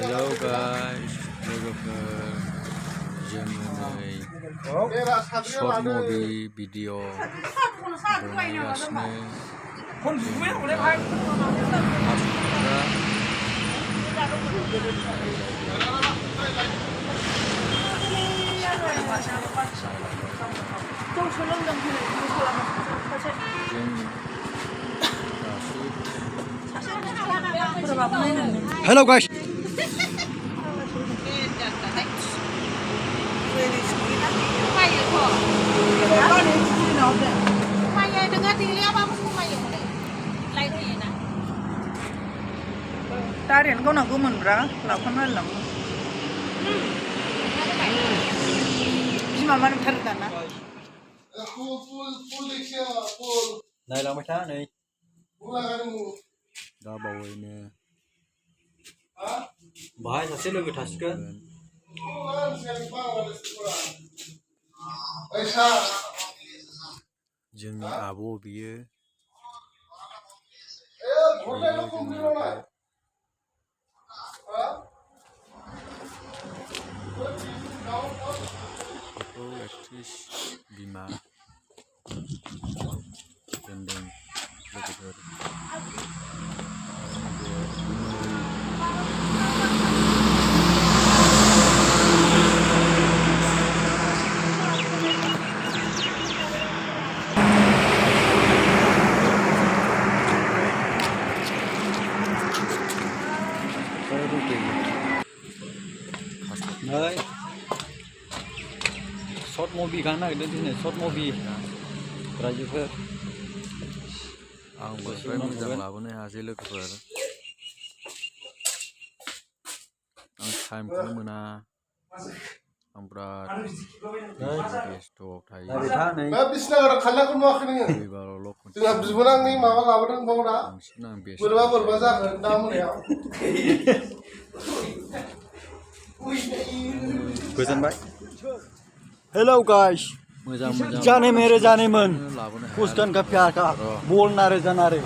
Hello guys, logoफोर जोङो नै short movie video बनायगासिनो Hello guys. Tarian kau nak gumun bra, lakukan malam. Cuma mana terdan na? Nailaidw mấy tháng này. Đã bầu nè. Bahaya saya lebih taskan. Jengni abo biye. Foto aktris Bima. Gendeng logoफोर. Đấy, short movie kan naik dari sini, short movie. Rajufer. Ang berfilm mo장 lawan ni hasil logoफोर. Ang time pun mana, ang berat. Besok tadi. Habis nak orang kalah pun mau kena. Tengah habis menang ni, mama kawan bang dah. Berapa dah mana ya? Hello guys, जाने मेरे जाने मन कुछ का प्यार का बोलना रे जाना रे